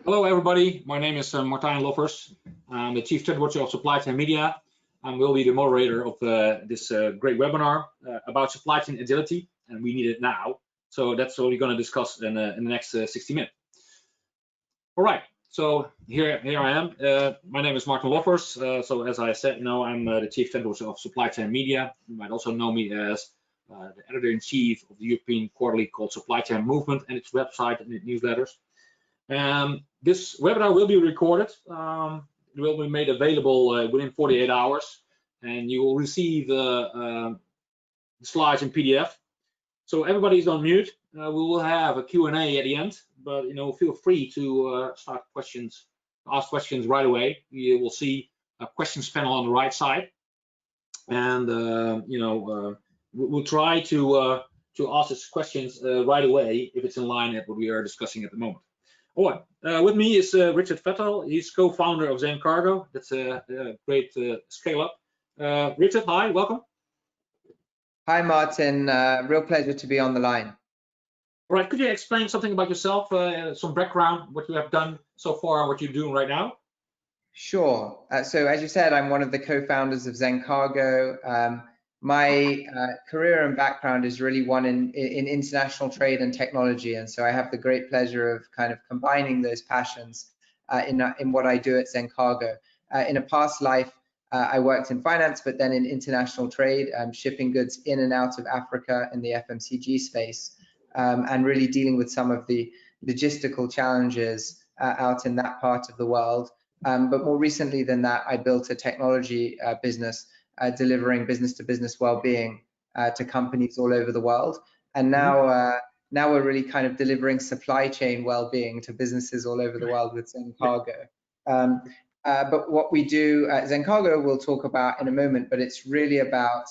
Hello, everybody. My name is Martijn Lofvers. I'm the Chief Trendwatcher of Supply Chain Media. I will be the moderator of this great webinar about supply chain agility, and we need it now. So that's what we're going to discuss in the next 60 minutes. All right. So here I am. My name is Martijn Lofvers. So as I said, I'm the Chief Trendwatcher of Supply Chain Media. You might also know me as the editor-in-chief of the European quarterly called Supply Chain Movement and its website and its newsletters. This webinar will be recorded. It will be made available within 48 hours, and you will receive the slides in PDF. So everybody's on mute. We will have a Q&A at the end, but feel free to ask questions right away. You will see a questions panel on the right side, and we'll try to ask these questions right away if it's in line with what we are discussing at the moment. All right. With me is Richard Fattal. He's co-founder of Zencargo. That's a great scale-up. Richard, hi, welcome. Hi, Martin. Real pleasure to be on the line. All right. Could you explain something about yourself, some background, what you have done so far, and what you're doing right now? Sure. So as you said, I'm one of the co-founders of Zencargo. My career and background is really one in international trade and technology, and so I have the great pleasure of kind of combining those passions in what I do at Zencargo. In a past life, I worked in finance, but then in international trade, shipping goods in and out of Africa in the FMCG space, and really dealing with some of the logistical challenges out in that part of the world. But more recently than that, I built a technology business delivering business-to-business well-being to companies all over the world. And now, now we're really kind of delivering supply chain well-being to businesses all over the world with Zencargo. But what we do at Zencargo, we'll talk about in a moment, but it's really about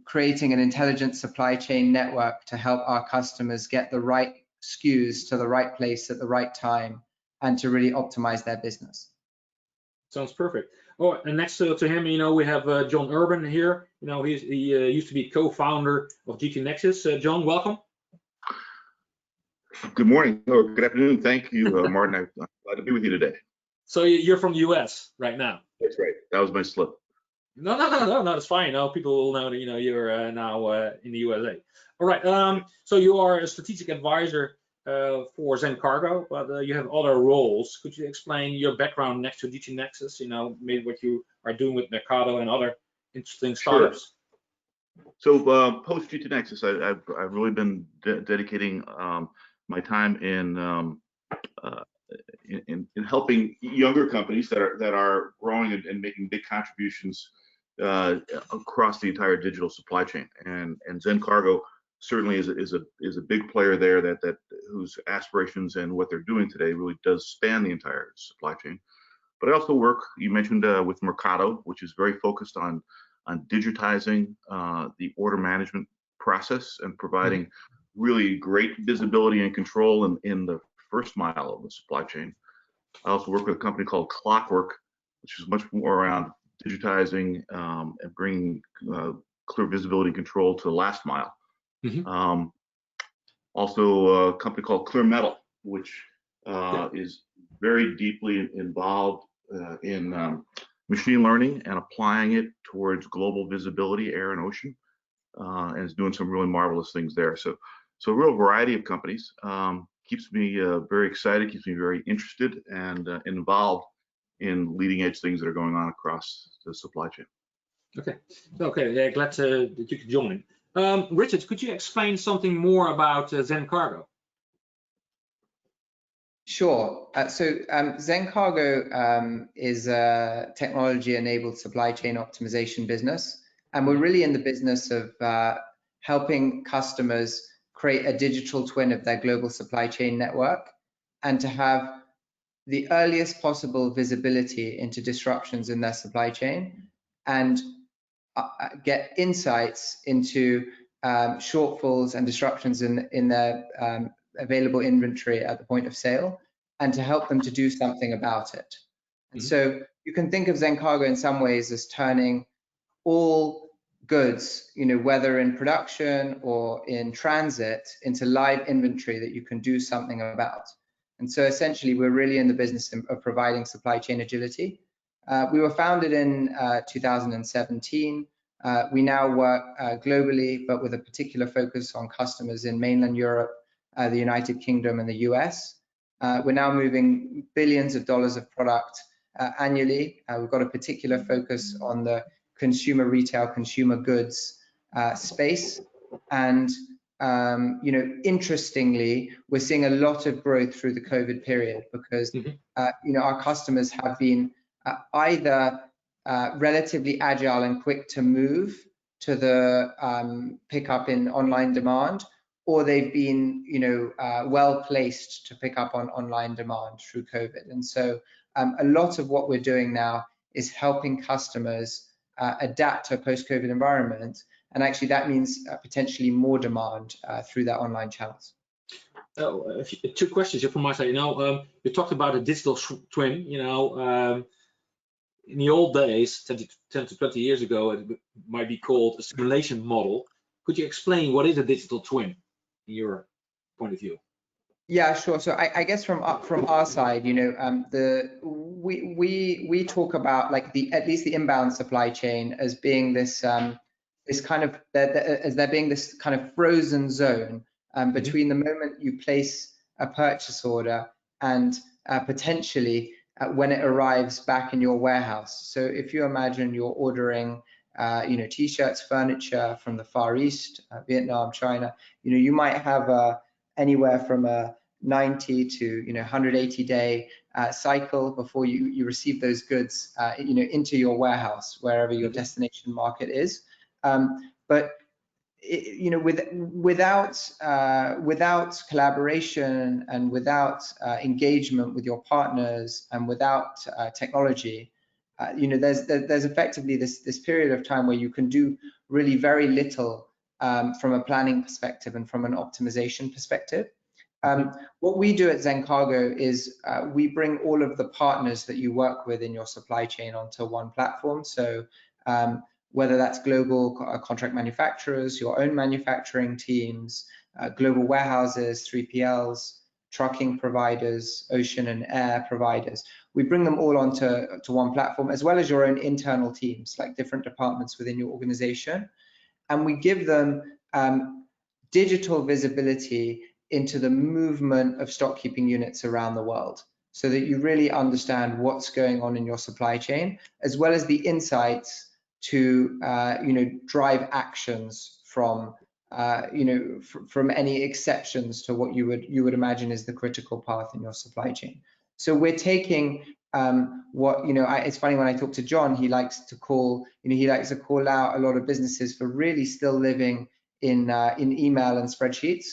creating an intelligent supply chain network to help our customers get the right SKUs to the right place at the right time and to really optimize their business. Sounds perfect. Oh, and next to him, we have John Urban here. He used to be co-founder of GT Nexus. John, welcome. Good morning or good afternoon. Thank you, Martin. I'm glad to be with you today. So you're from the US right now? That's right. That was my slip. No, that's fine. People will know that you're now in the USA. All right. So you are a strategic advisor for Zencargo, but you have other roles. Could you explain your background next to GT Nexus? Maybe what you are doing with Mercado and other interesting startups. Sure. So post GT Nexus, I've really been dedicating my time in helping younger companies that are growing and making big contributions across the entire digital supply chain. And Zencargo certainly is a big player there that whose aspirations and what they're doing today really does span the entire supply chain. But I also work, you mentioned, with Mercado, which is very focused on digitizing the order management process and providing really great visibility and control in the first mile of the supply chain. I also work with a company called Clockwork, which is much more around digitizing and bringing clear visibility and control to the last mile. Also a company called Clear Metal, which is very deeply involved in machine learning and applying it towards global visibility, air and ocean, and is doing some really marvelous things there. So a real variety of companies. Keeps me very excited, keeps me very interested and involved in leading edge things that are going on across the supply chain. Okay. Yeah, glad that you could join. Richard, could you explain something more about Zencargo? Sure. So Zencargo is a technology-enabled supply chain optimization business, and we're really in the business of helping customers create a digital twin of their global supply chain network and to have the earliest possible visibility into disruptions in their supply chain and get insights into shortfalls and disruptions in their available inventory at the point of sale, and to help them to do something about it. And so you can think of Zencargo in some ways as turning all goods, whether in production or in transit, into live inventory that you can do something about. And so essentially, we're really in the business of providing supply chain agility. We were founded in 2017. We now work globally, but with a particular focus on customers in mainland Europe, the United Kingdom, and the US. We're now moving billions of dollars of product annually. We've got a particular focus on the consumer retail, consumer goods space. And interestingly, we're seeing a lot of growth through the COVID period because our customers have been either relatively agile and quick to move to the pickup in online demand, or they've been well placed to pick up on online demand through COVID. And so a lot of what we're doing now is helping customers adapt to a post-COVID environment. And actually that means potentially more demand through their online channels. Two questions here from my side. You talked about a digital twin. In the old days, 10 to 20 years ago, it might be called a simulation model. Could you explain what is a digital twin in your point of view? Yeah, sure. So I guess from our side, we talk about like at least the inbound supply chain as being this kind of frozen zone between the moment you place a purchase order and potentially when it arrives back in your warehouse. So if you imagine you're ordering t-shirts, furniture from the Far East, Vietnam, China, you might have anywhere from a 90 to 180 day cycle before you receive those goods into your warehouse, wherever your destination market is. But without collaboration and without engagement with your partners and without technology, there's effectively this period of time where you can do really very little from a planning perspective and from an optimization perspective. What we do at Zencargo is we bring all of the partners that you work with in your supply chain onto one platform. So whether that's global contract manufacturers, your own manufacturing teams, global warehouses, 3PLs, trucking providers, ocean and air providers, we bring them all onto one platform, as well as your own internal teams, like different departments within your organization. And we give them digital visibility into the movement of stock keeping units around the world, so that you really understand what's going on in your supply chain, as well as the insights to drive actions from any exceptions to what you would imagine is the critical path in your supply chain. So we're taking it's funny, when I talk to John, he likes to call out a lot of businesses for really still living in email and spreadsheets.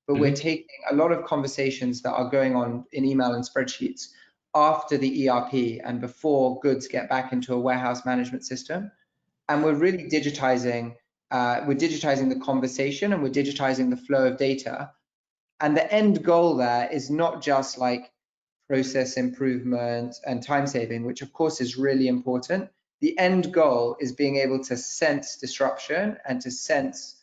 But we're taking a lot of conversations that are going on in email and spreadsheets after the ERP and before goods get back into a warehouse management system. And we're really digitizing the conversation, and we're digitizing the flow of data. And the end goal there is not just like process improvement and time saving, which of course is really important. The end goal is being able to sense disruption and to sense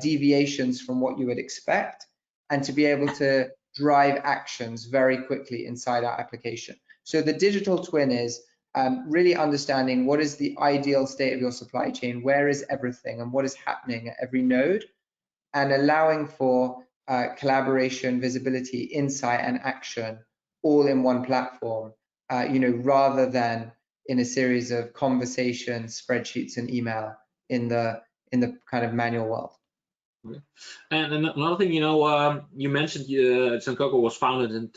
deviations from what you would expect, and to be able to drive actions very quickly inside our application. So the digital twin is really understanding what is the ideal state of your supply chain, where is everything, and what is happening at every node, and allowing for collaboration, visibility, insight, and action all in one platform, rather than in a series of conversations, spreadsheets, and email in the kind of manual world. And another thing, you mentioned Zencargo was founded in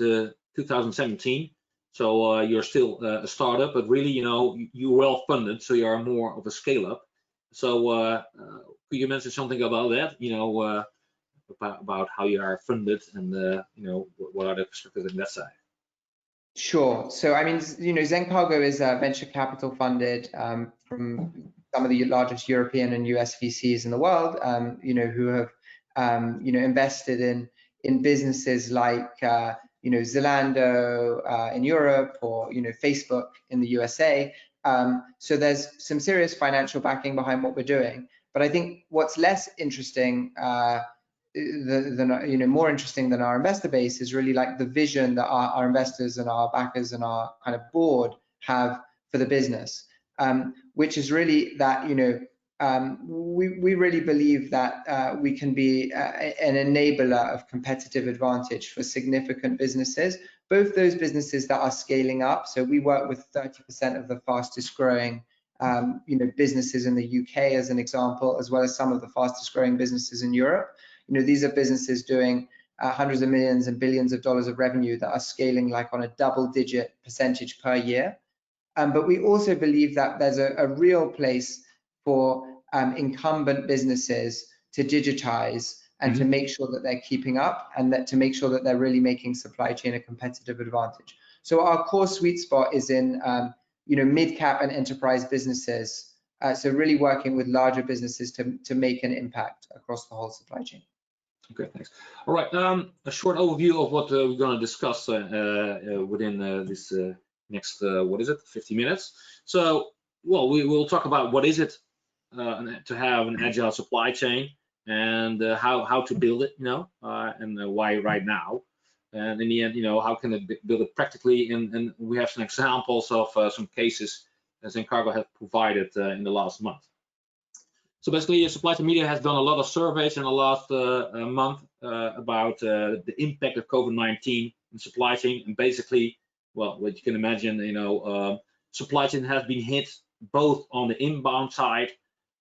2017. So you're still a startup, but really, you're well funded, so you are more of a scale up. So could you mention something about that? About how you are funded and what are the perspectives on that side? Sure. So I mean, Zencargo is venture capital funded from some of the largest European and US VCs in the world, who have invested in businesses like Zalando in Europe, or Facebook in the USA. So there's some serious financial backing behind what we're doing. But I think what's less interesting, more interesting than our investor base is really like the vision that our investors and our backers and our kind of board have for the business, which is really that, we really believe that we can be an enabler of competitive advantage for significant businesses, both those businesses that are scaling up. So we work with 30% of the fastest growing businesses in the UK, as an example, as well as some of the fastest growing businesses in Europe. These are businesses doing hundreds of millions and billions of dollars of revenue that are scaling like on a double-digit percentage per year. But we also believe that there's a real place for incumbent businesses to digitize and to make sure that they're keeping up, and that to make sure that they're really making supply chain a competitive advantage. So our core sweet spot is in mid-cap and enterprise businesses. So really working with larger businesses to make an impact across the whole supply chain. Okay, thanks. All right, a short overview of what we're going to discuss within this next, 50 minutes. So, well, we will talk about what is it to have an agile supply chain, and how to build it, and why right now. And in the end, how can it build it practically? And we have some examples of some cases that Zencargo has provided in the last month. So basically, supply chain media has done a lot of surveys in the last month about the impact of COVID-19 in supply chain. And basically, well, what you can imagine, supply chain has been hit both on the inbound side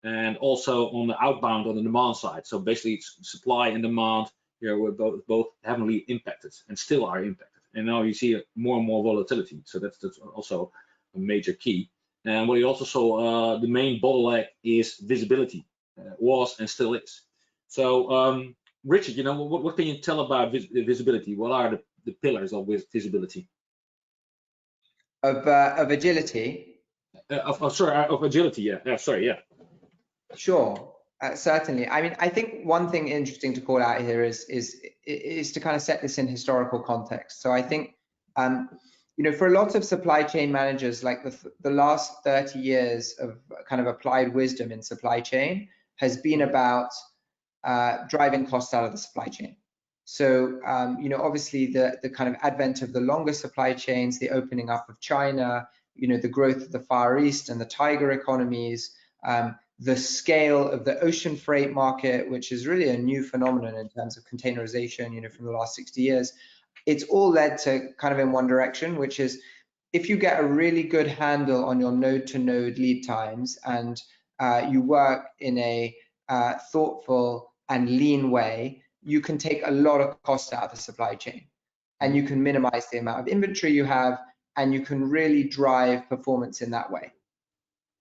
and also on the outbound, on the demand side. So basically, it's supply and demand were both heavily impacted and still are impacted. And now you see more and more volatility. So that's also a major key. And what you also saw, the main bottleneck is visibility, was and still is. So, Richard, what can you tell about visibility? What are the pillars of visibility? Of agility? Of agility, yeah. Sure, certainly. I mean, I think one thing interesting to call out here is to kind of set this in historical context. So I think, for a lot of supply chain managers, like the last 30 years of kind of applied wisdom in supply chain has been about driving costs out of the supply chain. So, obviously the kind of advent of the longer supply chains, the opening up of China, the growth of the Far East and the tiger economies, the scale of the ocean freight market, which is really a new phenomenon in terms of containerization, from the last 60 years. It's all led to kind of in one direction, which is if you get a really good handle on your node-to-node lead times and you work in a thoughtful and lean way, you can take a lot of costs out of the supply chain, and you can minimize the amount of inventory you have, and you can really drive performance in that way.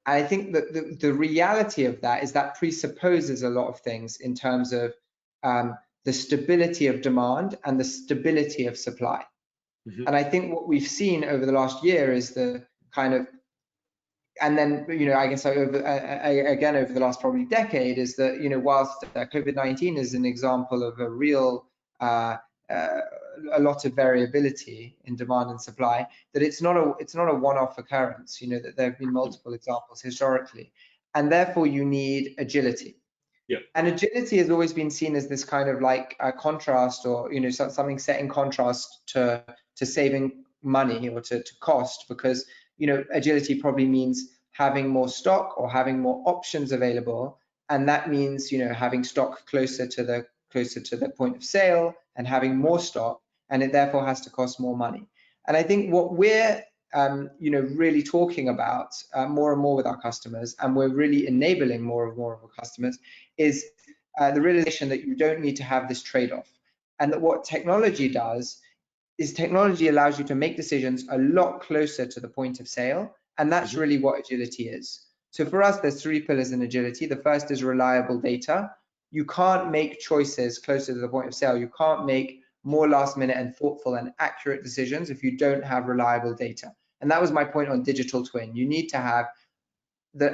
I think that the reality of that is that presupposes a lot of things in terms of the stability of demand and the stability of supply. And I think what we've seen over the last year is the kind of, and then, I guess again over the last probably decade, is that, whilst COVID-19 is an example of a real, a lot of variability in demand and supply, that it's not a one-off occurrence, that there have been multiple examples historically, and therefore you need agility. Yeah. And agility has always been seen as this kind of like a contrast, or something set in contrast to saving money or to cost, because agility probably means having more stock or having more options available, and that means having stock closer to the point of sale and having more stock, and it therefore has to cost more money. And I think what we're really talking about more and more with our customers, and we're really enabling more and more of our customers, is the realization that you don't need to have this trade-off. And that what technology does is technology allows you to make decisions a lot closer to the point of sale, and that's really what agility is. So for us, there's 3 pillars in agility. The first is reliable data. You can't make choices closer to the point of sale. You can't make more last minute and thoughtful and accurate decisions if you don't have reliable data. And that was my point on digital twin. You need to have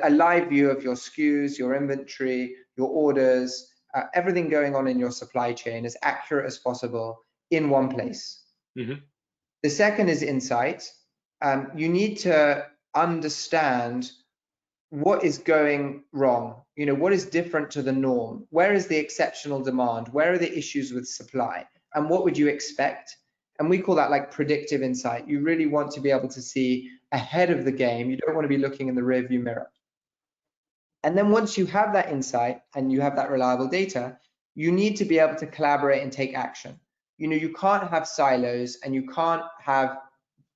a live view of your SKUs, your inventory, your orders, everything going on in your supply chain as accurate as possible in one place. The second is insight. You need to understand what is going wrong? You know, what is different to the norm? Where is the exceptional demand? Where are the issues with supply? And what would you expect? And we call that like predictive insight. You really want to be able to see ahead of the game. You don't want to be looking in the rearview mirror. And then once you have that insight and you have that reliable data, you need to be able to collaborate and take action. You know, you can't have silos and you can't have,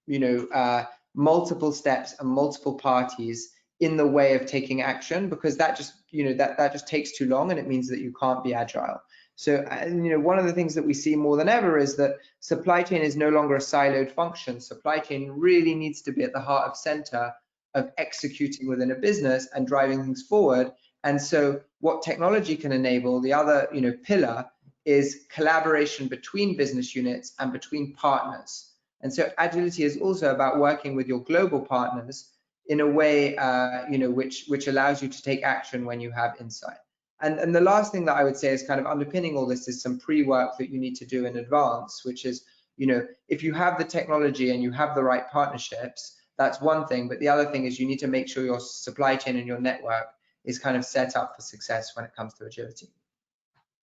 you know, multiple steps and multiple parties in the way of taking action, because that just, you know, that just takes too long, and it means that you can't be agile. So, you know, one of the things that we see more than ever is that supply chain is no longer a siloed function. Supply chain really needs to be at the heart of center of executing within a business and driving things forward. And so what technology can enable, the other, you know, pillar, is collaboration between business units and between partners. And so agility is also about working with your global partners in a way, you know, which allows you to take action when you have insight. And the last thing that I would say is kind of underpinning all this is some pre-work that you need to do in advance, which is, you know, if you have the technology and you have the right partnerships, that's one thing. But the other thing is you need to make sure your supply chain and your network is kind of set up for success when it comes to agility.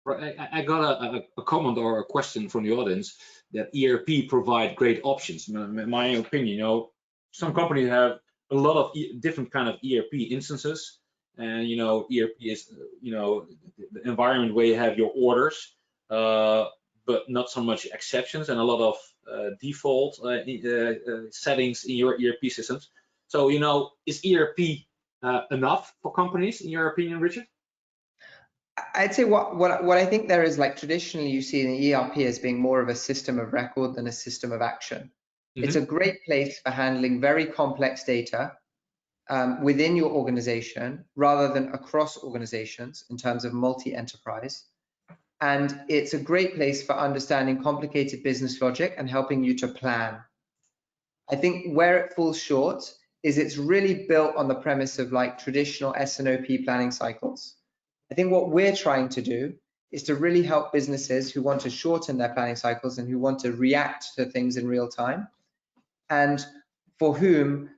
Right, I got a comment or a question from the audience that ERP provide great options. In my opinion, you know, some companies have a lot of different kind of ERP instances, and you know, ERP is, you know, the environment where you have your orders, but not so much exceptions and a lot of default settings in your ERP systems. So, you know, is ERP enough for companies, in your opinion, Richard? I'd say what I think there is, like, traditionally you see the ERP as being more of a system of record than a system of action. It's a great place for handling very complex data within your organization rather than across organizations in terms of multi-enterprise. And it's a great place for understanding complicated business logic and helping you to plan. I think where it falls short is it's really built on the premise of like traditional S&OP planning cycles. I think what we're trying to do is to really help businesses who want to shorten their planning cycles and who want to react to things in real time, and for whom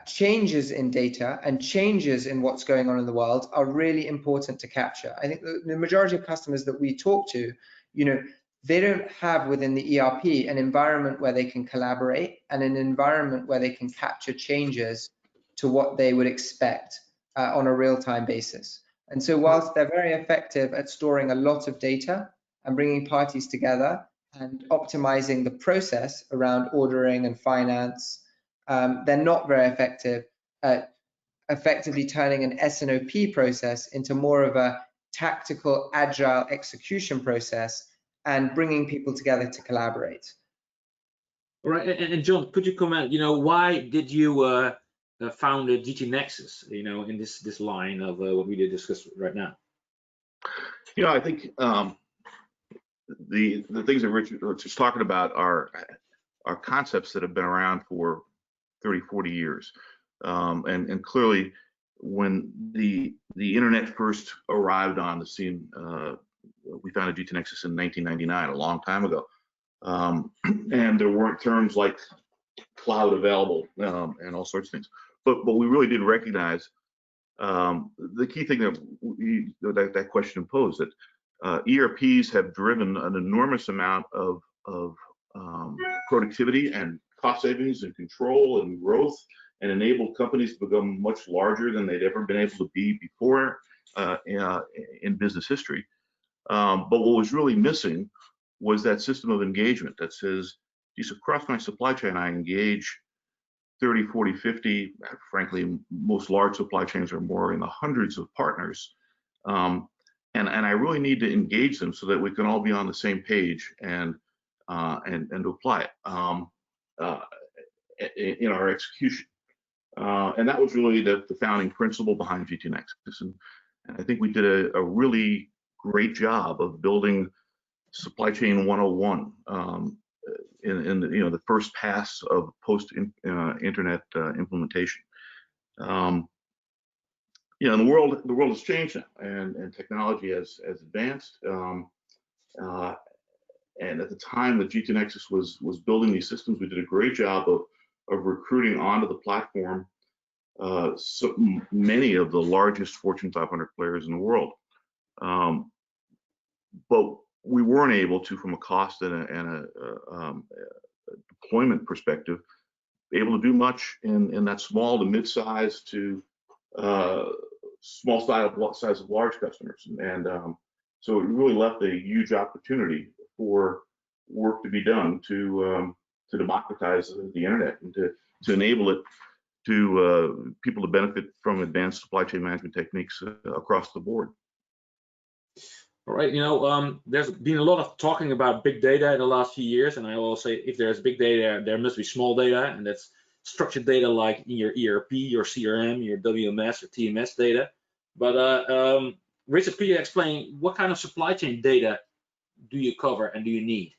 changes in data and changes in what's going on in the world are really important to capture. I think the majority of customers that we talk to, you know, they don't have within the ERP an environment where they can collaborate and an environment where they can capture changes to what they would expect on a real-time basis. And so whilst they're very effective at storing a lot of data and bringing parties together and optimizing the process around ordering and finance, they're not very effective at effectively turning an S&OP process into more of a tactical, agile execution process and bringing people together to collaborate. All right, and John, could you comment, you know, why did you found GT Nexus, you know, in this line of what we did discuss right now? You know, I think the things that Richard was talking about are concepts that have been around for 30, 40 years. And clearly, when the internet first arrived on the scene, we founded GT Nexus in 1999, a long time ago. And there weren't terms like cloud available and all sorts of things. But we really did recognize the key thing that that question posed, that ERPs have driven an enormous amount of productivity and cost savings and control and growth, and enabled companies to become much larger than they'd ever been able to be before in business history. But what was really missing was that system of engagement that says, geez, across my supply chain, I engage 30, 40, 50, frankly, most large supply chains are more in the hundreds of partners. And I really need to engage them so that we can all be on the same page and apply it in our execution. And that was really the founding principle behind GT Nexus. And I think we did a really great job of building supply chain 101 in the, you know, the first pass of post-internet implementation. You know, the world has changed now, and technology has advanced. And at the time that GT Nexus was building these systems, we did a great job of recruiting onto the platform so many of the largest Fortune 500 players in the world. But we weren't able to, from a cost and a deployment perspective, able to do much in that small to mid-size to small size of large customers. And so it really left a huge opportunity for work to be done to democratize the internet and to enable it to people to benefit from advanced supply chain management techniques across the board. All right, there's been a lot of talking about big data in the last few years, and I will say if there's big data, there must be small data, and that's structured data like in your ERP, your CRM, your WMS or TMS data. But Richard, could you explain what kind of supply chain data do you cover and do you need?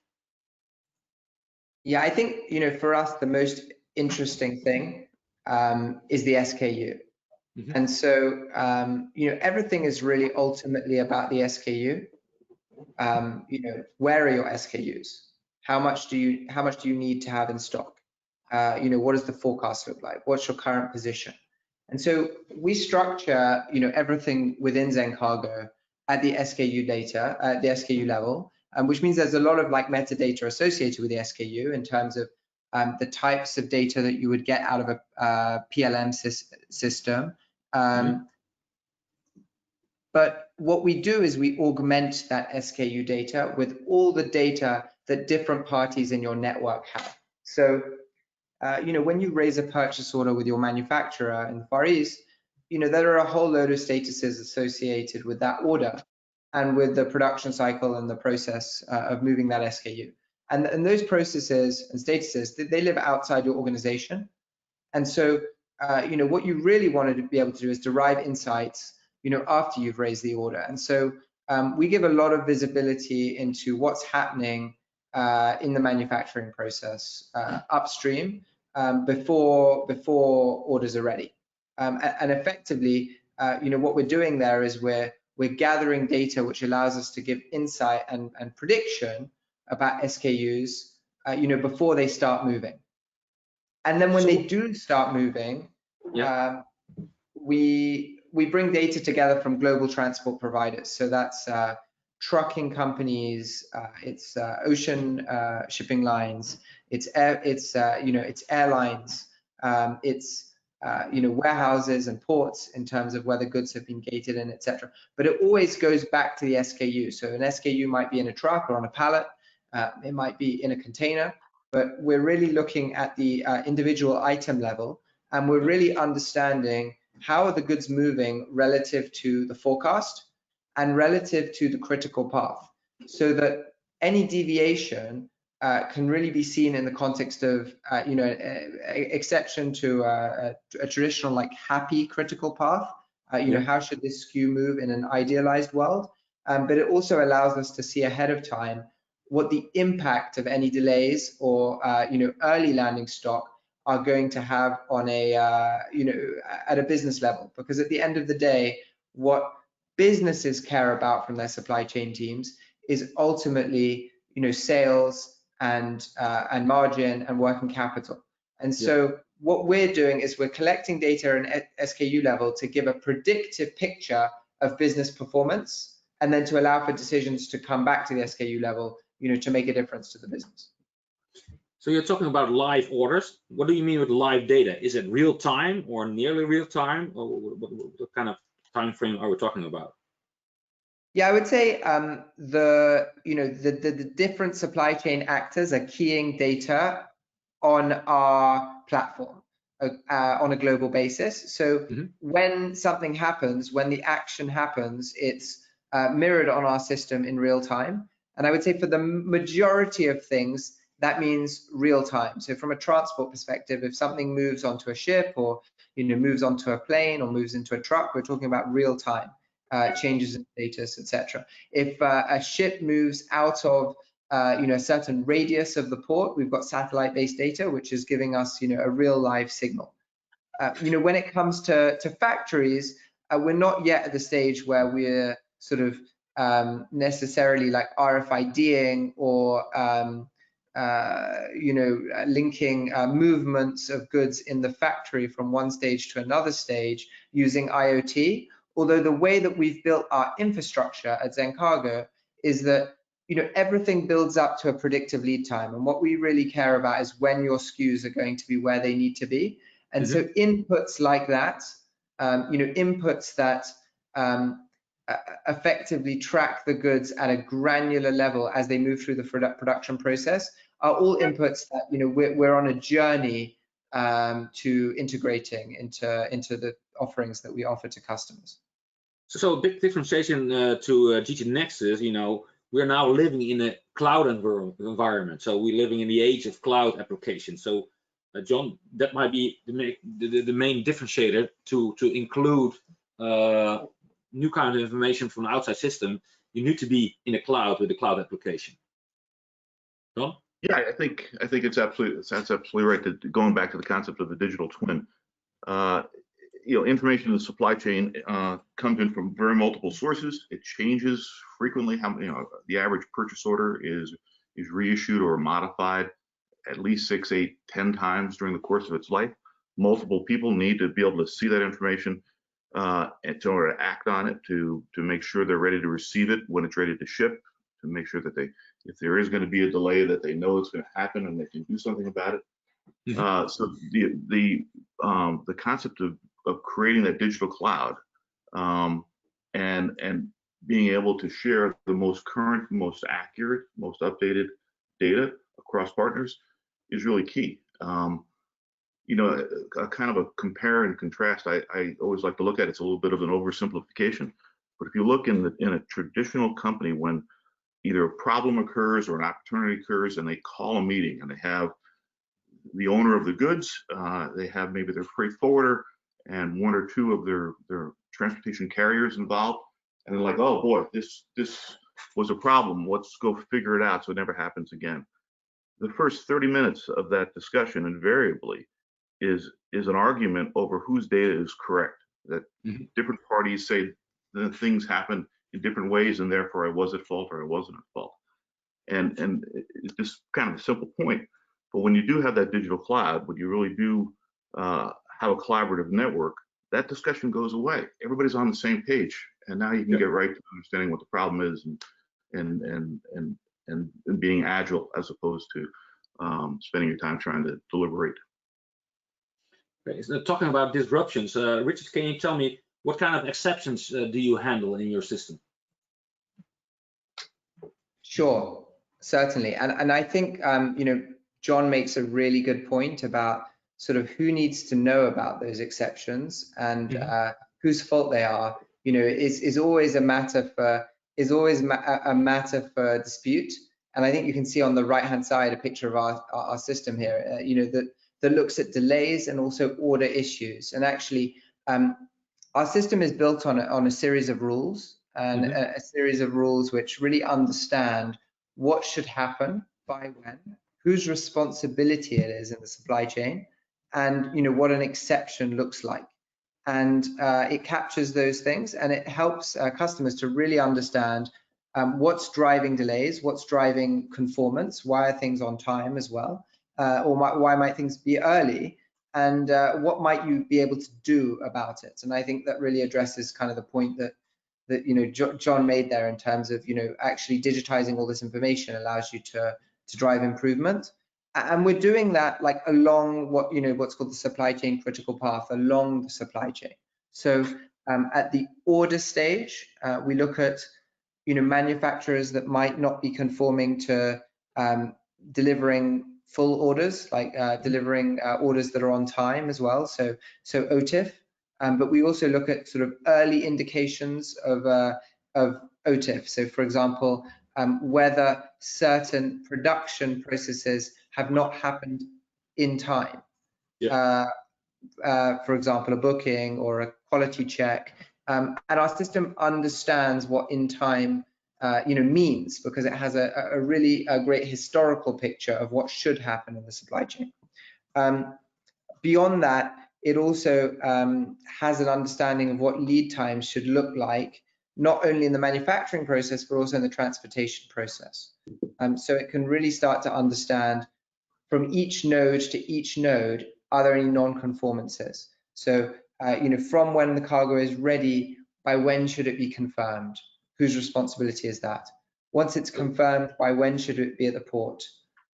Yeah, I think, for us, the most interesting thing is the SKU. Mm-hmm. And so, everything is really ultimately about the SKU. Where are your SKUs? How much do you need to have in stock? What does the forecast look like? What's your current position? And so we structure, everything within Zencargo at the SKU data, at the SKU level, which means there's a lot of metadata associated with the SKU in terms of the types of data that you would get out of a PLM system. But what we do is we augment that SKU data with all the data that different parties in your network have. So, when you raise a purchase order with your manufacturer in the Far East, there are a whole load of statuses associated with that order and with the production cycle and the process of moving that SKU. And those processes and statuses, they live outside your organization. And so, what you really wanted to be able to do is derive insights, after you've raised the order. And so we give a lot of visibility into what's happening in the manufacturing process upstream before orders are ready. And effectively, what we're doing there is we're gathering data which allows us to give insight and prediction about SKUs, before they start moving. And then when they do start moving, we bring data together from global transport providers. So that's trucking companies, it's ocean shipping lines, it's airlines, it's warehouses and ports in terms of where the goods have been gated in, etc. But it always goes back to the SKU. So an SKU might be in a truck or on a pallet, it might be in a container, but we're really looking at the individual item level, and we're really understanding how are the goods moving relative to the forecast and relative to the critical path, so that any deviation can really be seen in the context of, exception to a traditional happy critical path. How should this SKU move in an idealized world? But it also allows us to see ahead of time what the impact of any delays or early landing stock are going to have on a at a business level. Because at the end of the day, what businesses care about from their supply chain teams is ultimately sales and margin and working capital. And so what we're doing is we're collecting data at SKU level to give a predictive picture of business performance, and then to allow for decisions to come back to the SKU level, to make a difference to the business. So you're talking about live orders. What do you mean with live data? Is it real time or nearly real time, or what kind of time frame are we talking about? Yeah, I would say the different supply chain actors are keying data on our platform on a global basis. So when something happens, when the action happens, it's mirrored on our system in real time. And I would say for the majority of things, that means real time. So from a transport perspective, if something moves onto a ship or moves onto a plane or moves into a truck, we're talking about real time changes in status, etc. If a ship moves out of a certain radius of the port, we've got satellite-based data, which is giving us a real live signal. When it comes to factories, we're not yet at the stage where we're sort of necessarily like RFIDing or linking movements of goods in the factory from one stage to another stage using IoT. Although the way that we've built our infrastructure at Zencargo is that everything builds up to a predictive lead time, and what we really care about is when your SKUs are going to be where they need to be. And so inputs like that, inputs that effectively track the goods at a granular level as they move through the production process, are all inputs that we're on a journey to integrating into the offerings that we offer to customers. So big differentiation to GT Nexus. We're now living in a cloud environment. So we're living in the age of cloud applications. So John, that might be the main differentiator to include new kind of information from the outside system. You need to be in a cloud with a cloud application. John? Yeah, I think that's absolutely right. Going back to the concept of the digital twin, information in the supply chain comes in from very multiple sources. It changes frequently. The average purchase order is reissued or modified at least 6, 8, 10 times during the course of its life. Multiple people need to be able to see that information in order to act on it, to make sure they're ready to receive it when it's ready to ship, to make sure that if there is going to be a delay, that they know it's going to happen and they can do something about it. So the concept of creating that digital cloud and being able to share the most current, most accurate, most updated data across partners is really key. A kind of a compare and contrast I always like to look at. It's a little bit of an oversimplification, but if you look in a traditional company, when either a problem occurs or an opportunity occurs and they call a meeting and they have the owner of the goods, they have maybe their freight forwarder and 1 or 2 of their transportation carriers involved, and they're like, oh boy, this was a problem, let's go figure it out so it never happens again. The first 30 minutes of that discussion invariably is an argument over whose data is correct, that different parties say that things happen in different ways and therefore I was at fault or I wasn't at fault. And it's just kind of a simple point, but when you do have that digital cloud, when you really do have a collaborative network, that discussion goes away. Everybody's on the same page, and now you can get right to understanding what the problem is and being agile as opposed to spending your time trying to deliberate. Okay, so talking about disruptions, Richard, can you tell me what kind of exceptions do you handle in your system? Sure, certainly, and I think John makes a really good point about sort of who needs to know about those exceptions and whose fault they are. Is always a matter for dispute. And I think you can see on the right-hand side a picture of our system here. That looks at delays and also order issues. And actually, our system is built on a series of rules, and a series of rules which really understand what should happen by when, whose responsibility it is in the supply chain, and what an exception looks like. And it captures those things, and it helps customers to really understand what's driving delays, what's driving conformance, why are things on time as well, or why might things be early, and what might you be able to do about it. And I think that really addresses kind of the point that John made there, in terms of actually digitizing all this information allows you to drive improvement. And we're doing that like along what's called the supply chain critical path, along the supply chain. So at the order stage, we look at manufacturers that might not be conforming to delivering full orders, like delivering orders that are on time as well. So OTIF. But we also look at sort of early indications of OTIF. So for example, whether certain production processes have not happened in time. For example, a booking or a quality check. And our system understands what in time means, because it has a really great historical picture of what should happen in the supply chain. Beyond that, it also has an understanding of what lead times should look like not only in the manufacturing process, but also in the transportation process. So it can really start to understand from each node to each node, are there any non-conformances? So, from when the cargo is ready, by when should it be confirmed? Whose responsibility is that? Once it's confirmed, by when should it be at the port?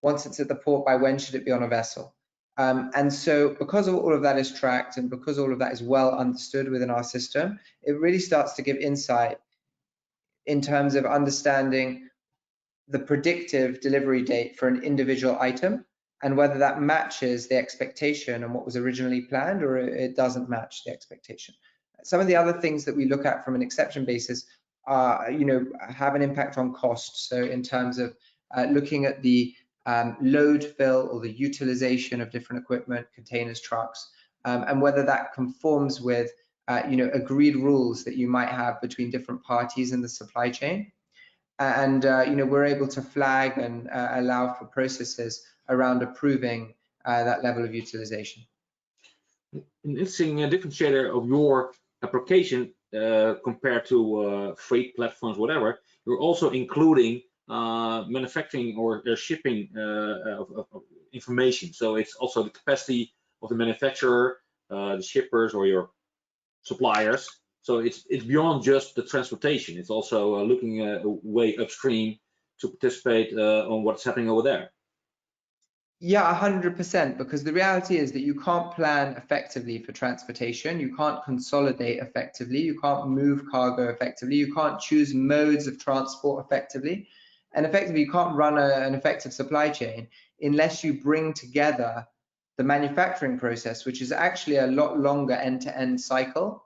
Once it's at the port, by when should it be on a vessel? And so because all of that is tracked and because all of that is well understood within our system, it really starts to give insight in terms of understanding the predictive delivery date for an individual item and whether that matches the expectation and what was originally planned, or it doesn't match the expectation. Some of the other things that we look at from an exception basis are, have an impact on cost. So in terms of looking at the load fill or the utilization of different equipment, containers, trucks, and whether that conforms with agreed rules that you might have between different parties in the supply chain. And we're able to flag and allow for processes around approving that level of utilization. An interesting differentiator of your application compared to freight platforms, whatever, you're also including manufacturing or shipping of information. So it's also the capacity of the manufacturer, the shippers, or your suppliers. So it's beyond just the transportation. It's also looking way upstream to participate on what's happening over there. Yeah, 100%, because the reality is that you can't plan effectively for transportation. You can't consolidate effectively. You can't move cargo effectively. You can't choose modes of transport effectively. And effectively, you can't run an effective supply chain unless you bring together the manufacturing process, which is actually a lot longer end-to-end cycle,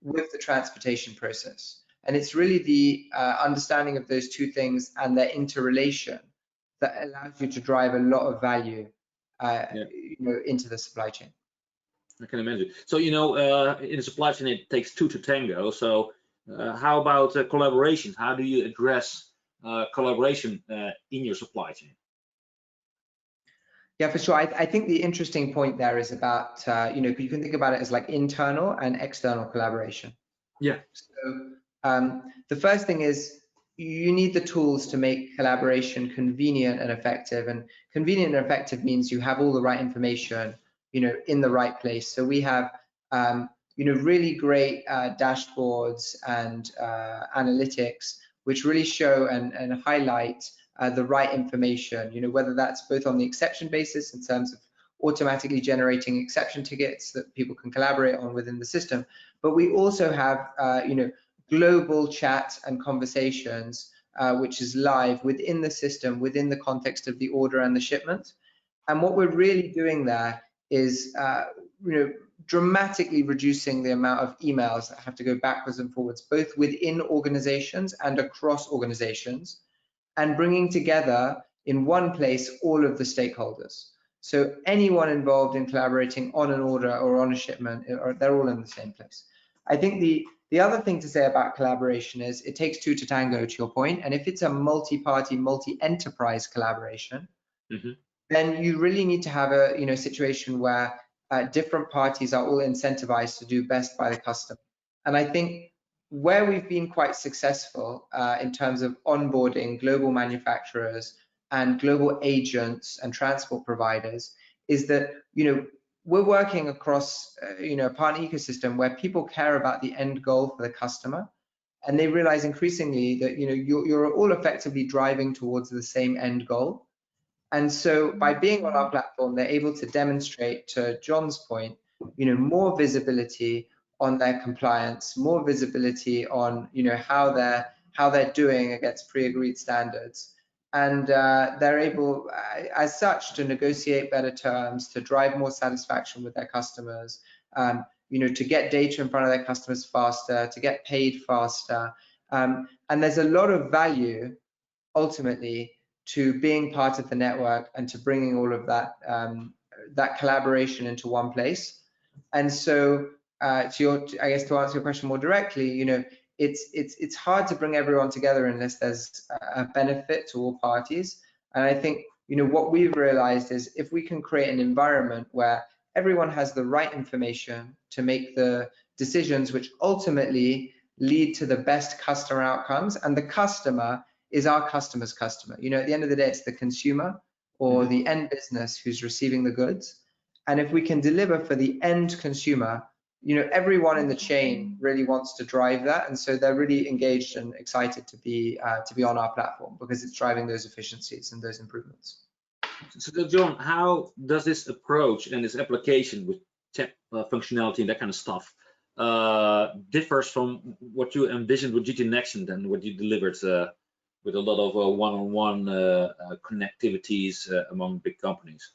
with the transportation process. And it's really the understanding of those two things and their interrelation that allows you to drive a lot of value into the supply chain. I can imagine. So, in the supply chain, it takes two to tango. So how about collaboration? How do you address collaboration in your supply chain? Yeah, for sure. I think the interesting point there is about, you can think about it as like internal and external collaboration. Yeah. So the first thing is you need the tools to make collaboration convenient and effective. And convenient and effective means you have all the right information, in the right place. So we have, really great dashboards and analytics, which really show and highlight the right information, whether that's both on the exception basis in terms of automatically generating exception tickets that people can collaborate on within the system. But we also have, global chat and conversations, which is live within the system, within the context of the order and the shipment. And what we're really doing there is, dramatically reducing the amount of emails that have to go backwards and forwards, both within organizations and across organizations, and bringing together in one place all of the stakeholders. So anyone involved in collaborating on an order or on a shipment, they're all in the same place. I think the other thing to say about collaboration is it takes two to tango, to your point. And if it's a multi-party, multi-enterprise collaboration, then you really need to have a situation where different parties are all incentivized to do best by the customer. And I think where we've been quite successful in terms of onboarding global manufacturers and global agents and transport providers is that, we're working across, a partner ecosystem where people care about the end goal for the customer. And they realize increasingly that, you're all effectively driving towards the same end goal. And so by being on our platform, they're able to demonstrate, to John's point, more visibility on their compliance, more visibility on, how they're doing against pre-agreed standards. And they're able, as such, to negotiate better terms, to drive more satisfaction with their customers, to get data in front of their customers faster, to get paid faster. And there's a lot of value, ultimately, to being part of the network and to bringing all of that that collaboration into one place. And so, I guess to answer your question more directly, it's hard to bring everyone together unless there's a benefit to all parties. And I think, what we've realized is if we can create an environment where everyone has the right information to make the decisions which ultimately lead to the best customer outcomes, and the customer is our customer's customer. You know, at the end of the day, it's the consumer or the end business who's receiving the goods. And if we can deliver for the end consumer, you know, everyone in the chain really wants to drive that, and so they're really engaged and excited to be on our platform because it's driving those efficiencies and those improvements. So John, how does this approach and this application with tech functionality and that kind of stuff differs from what you envisioned with GT Nexus and what you delivered with a lot of one-on-one connectivities among big companies?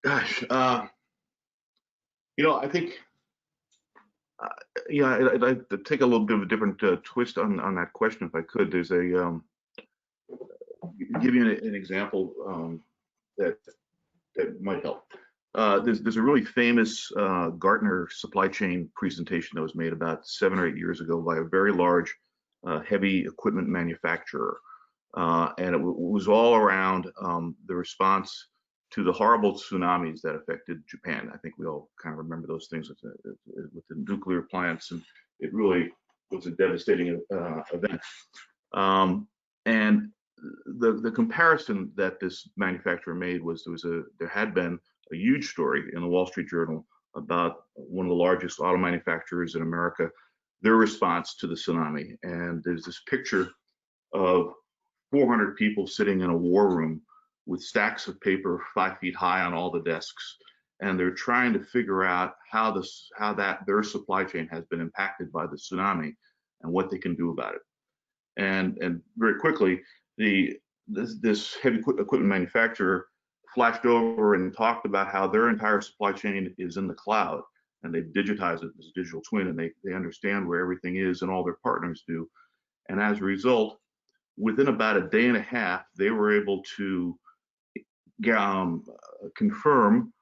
Gosh, you know, I think, yeah, I'd like to take a little bit of a different twist on that question, if I could. There's a, give you an example that might help. There's a really famous Gartner supply chain presentation that was made about 7 or 8 years ago by a very large heavy equipment manufacturer, and it was all around the response to the horrible tsunamis that affected Japan. I think we all kind of remember those things with the nuclear plants, and it really was a devastating event. And the comparison that this manufacturer made was there had been a huge story in the Wall Street Journal about one of the largest auto manufacturers in America, their response to the tsunami. And there's this picture of 400 people sitting in a war room with stacks of paper 5 feet high on all the desks, and they're trying to figure out how their supply chain has been impacted by the tsunami and what they can do about it. And very quickly, this heavy equipment manufacturer flashed over and talked about how their entire supply chain is in the cloud, and they've digitized it as a digital twin, and they understand where everything is, and all their partners do. And as a result, within about a day and a half, they were able to confirm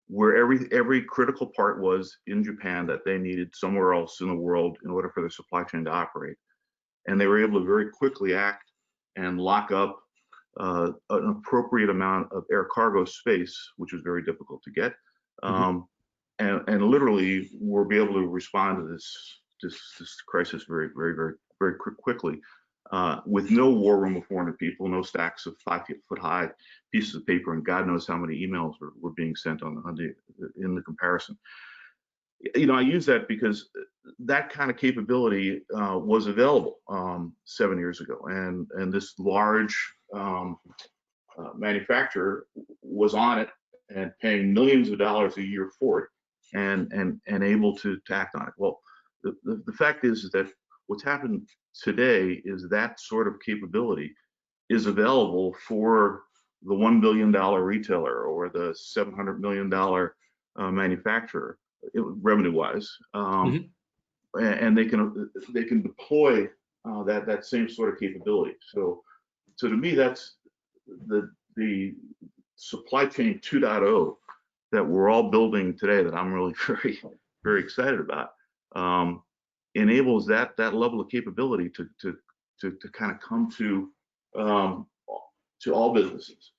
where every critical part was in Japan that they needed somewhere else in the world in order for their supply chain to operate. And they were able to very quickly act and lock up an appropriate amount of air cargo space, which was very difficult to get, and literally we'll be able to respond to this crisis very quickly, with no war room of 400 people, no stacks of 5 foot high pieces of paper, and God knows how many emails were being sent in the comparison. You know, I use that because that kind of capability was available 7 years ago, and this large manufacturer was on it and paying millions of dollars a year for it, and able to act on it. Well, the fact is that what's happened today is that sort of capability is available for the $1 billion retailer or the $700 million manufacturer, revenue-wise, and they can deploy that same sort of capability. So to me, that's the supply chain 2.0 that we're all building today, that I'm really very excited about. Enables that level of capability to kind of come to all businesses.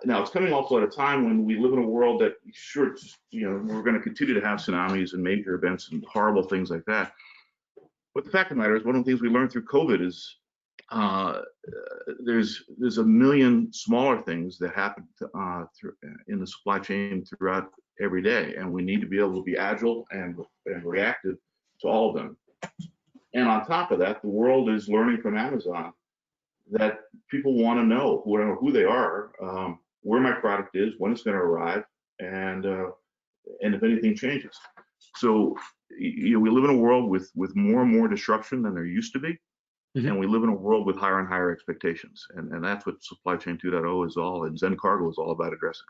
Now, it's coming also at a time when we live in a world that, sure, you know, we're going to continue to have tsunamis and major events and horrible things like that. But the fact of the matter is, one of the things we learned through COVID is there's a million smaller things that happen in the supply chain throughout every day, and we need to be able to be agile and reactive to all of them. And on top of that, the world is learning from Amazon that people want to know who they are, where my product is, when it's going to arrive, and if anything changes. So, you know, we live in a world with more and more disruption than there used to be, and we live in a world with higher and higher expectations, and that's what supply chain 2.0 is all, and Zencargo is all about addressing.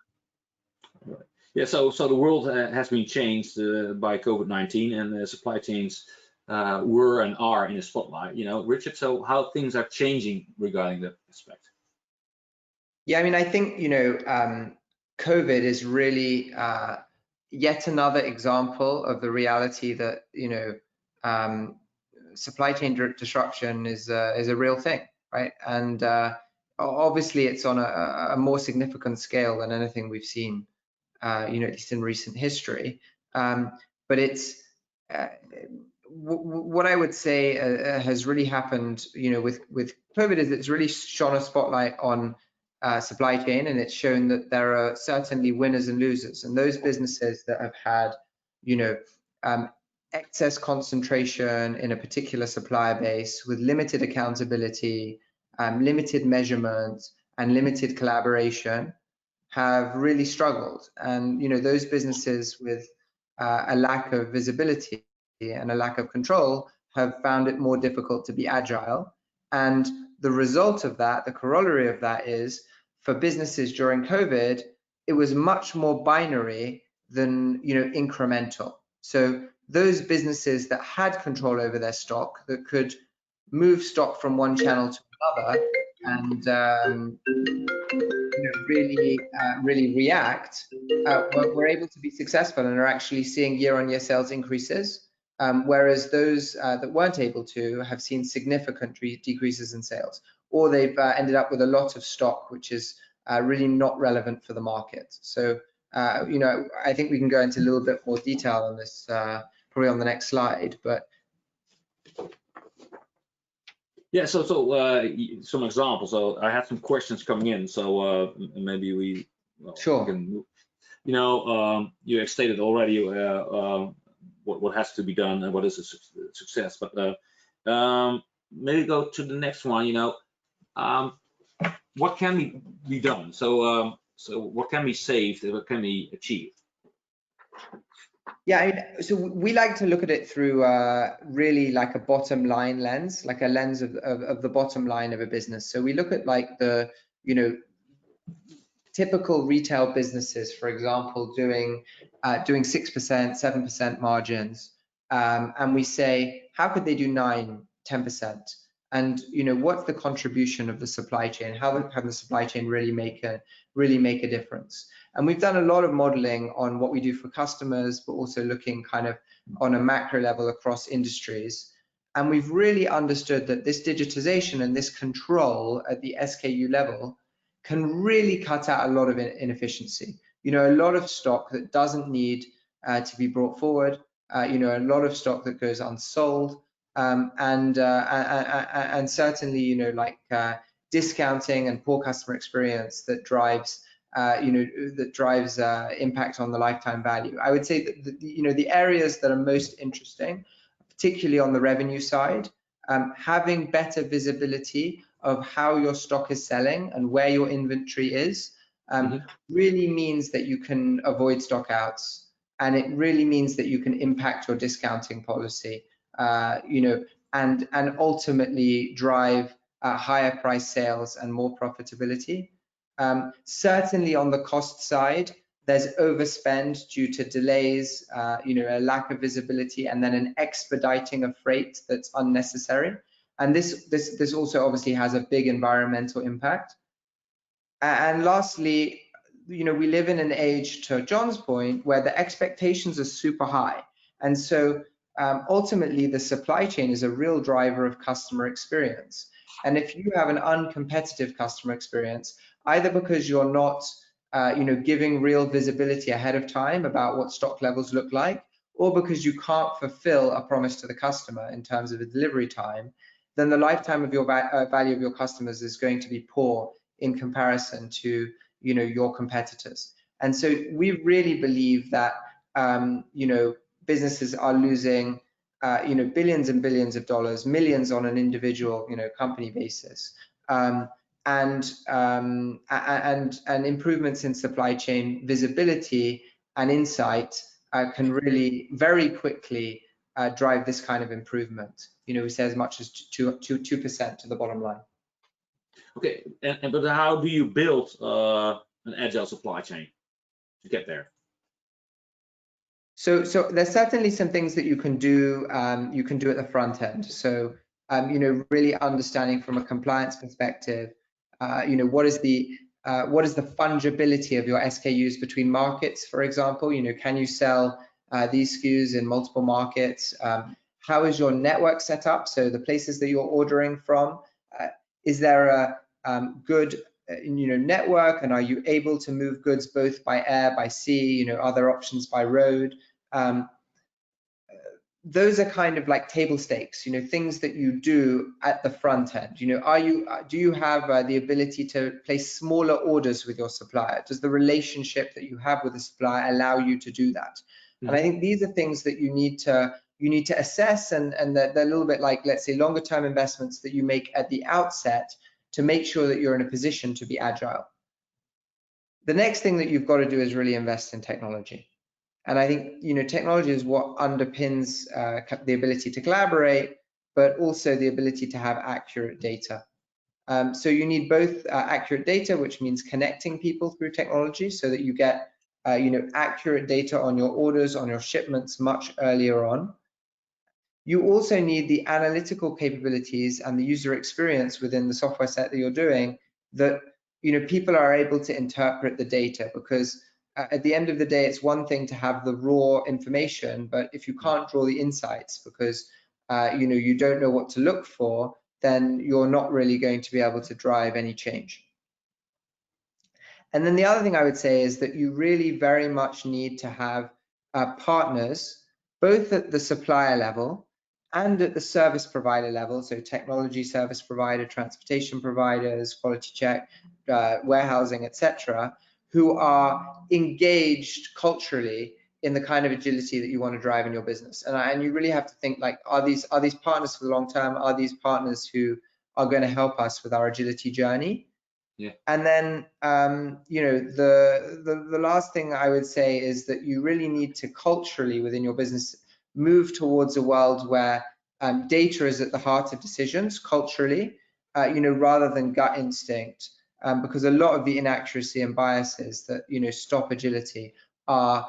Right. Yeah. So the world has been changed by COVID-19, and supply chains were and are in the spotlight. You know, Richard. So how things are changing regarding that aspect? Yeah, I mean, I think, you know, COVID is really yet another example of the reality that, you know, supply chain disruption is a real thing, right? And obviously, it's on a more significant scale than anything we've seen, you know, at least in recent history. But it's what I would say has really happened, with COVID is it's really shone a spotlight on supply chain, and it's shown that there are certainly winners and losers, and those businesses that have had, excess concentration in a particular supplier base with limited accountability, limited measurement, and limited collaboration have really struggled. And those businesses with a lack of visibility and a lack of control have found it more difficult to be agile. And the result of that, the corollary of that, is for businesses during COVID, it was much more binary than incremental. So those businesses that had control over their stock, that could move stock from one channel to another and really react, were able to be successful and are actually seeing year-on-year sales increases, whereas those that weren't able to have seen significant decreases in sales, or they've ended up with a lot of stock, which is really not relevant for the market. So I think we can go into a little bit more detail on this probably on the next slide, but yeah, so some examples. So I had some questions coming in, so maybe we sure. Can, you have stated already what has to be done and what is a success, but maybe go to the next one. What can be done? So what can be saved? What can be achieved? Yeah, so we like to look at it through really like a bottom line lens, like a lens of the bottom line of a business. So we look at like the typical retail businesses, for example, doing 6%, 7% margins, and we say, how could they do 9, 10%? And what's the contribution of the supply chain? How can the supply chain really make a difference? And we've done a lot of modeling on what we do for customers, but also looking kind of on a macro level across industries. And we've really understood that this digitization and this control at the SKU level can really cut out a lot of inefficiency. A lot of stock that doesn't need to be brought forward, a lot of stock that goes unsold, and certainly, like discounting and poor customer experience that drives impact on the lifetime value. I would say that the areas that are most interesting, particularly on the revenue side, having better visibility of how your stock is selling and where your inventory is, really means that you can avoid stock outs, and it really means that you can impact your discounting policy, and ultimately drive higher price sales and more profitability. Certainly on the cost side, there's overspend due to delays, a lack of visibility, and then an expediting of freight that's unnecessary. And this also obviously has a big environmental impact. And lastly, we live in an age, to John's point, where the expectations are super high. And so ultimately, the supply chain is a real driver of customer experience. And if you have an uncompetitive customer experience, either because you're not giving real visibility ahead of time about what stock levels look like, or because you can't fulfill a promise to the customer in terms of a delivery time, then the lifetime of your value of your customers is going to be poor in comparison to your competitors. And so we really believe that businesses are losing billions and billions of dollars, millions on an individual company basis, and improvements in supply chain visibility and insight can really very quickly drive this kind of improvement. We say as much as 2% to the bottom line. Okay, but how do you build an agile supply chain to get there? So there's certainly some things that you can do. You can do at the front end. So really understanding from a compliance perspective, what is the fungibility of your SKUs between markets, for example. Can you sell these SKUs in multiple markets? How is your network set up? So the places that you're ordering from, is there a good network, and are you able to move goods both by air, by sea, other options by road? those are kind of like table stakes, things that you do at the front end. Do you have the ability to place smaller orders with your supplier? Does the relationship that you have with the supplier allow you to do that? Mm-hmm. And I think these are things that you need to assess, and they're a little bit like, let's say, longer term investments that you make at the outset to make sure that you're in a position to be agile. The next thing that you've got to do is really invest in technology. And I think, technology is what underpins the ability to collaborate, but also the ability to have accurate data. So you need both accurate data, which means connecting people through technology so that you get, accurate data on your orders, on your shipments much earlier on. You also need the analytical capabilities and the user experience within the software set that you're doing that, people are able to interpret the data, because at the end of the day, it's one thing to have the raw information, but if you can't draw the insights because you don't know what to look for, then you're not really going to be able to drive any change. And then the other thing I would say is that you really very much need to have partners, both at the supplier level and at the service provider level, so technology service provider, transportation providers, quality check, warehousing, etc., who are engaged culturally in the kind of agility that you want to drive in your business. And you really have to think, like, are these partners for the long term? Are these partners who are going to help us with our agility journey? Yeah. And then the last thing I would say is that you really need to culturally within your business move towards a world where data is at the heart of decisions culturally, rather than gut instinct. Because a lot of the inaccuracy and biases that stop agility are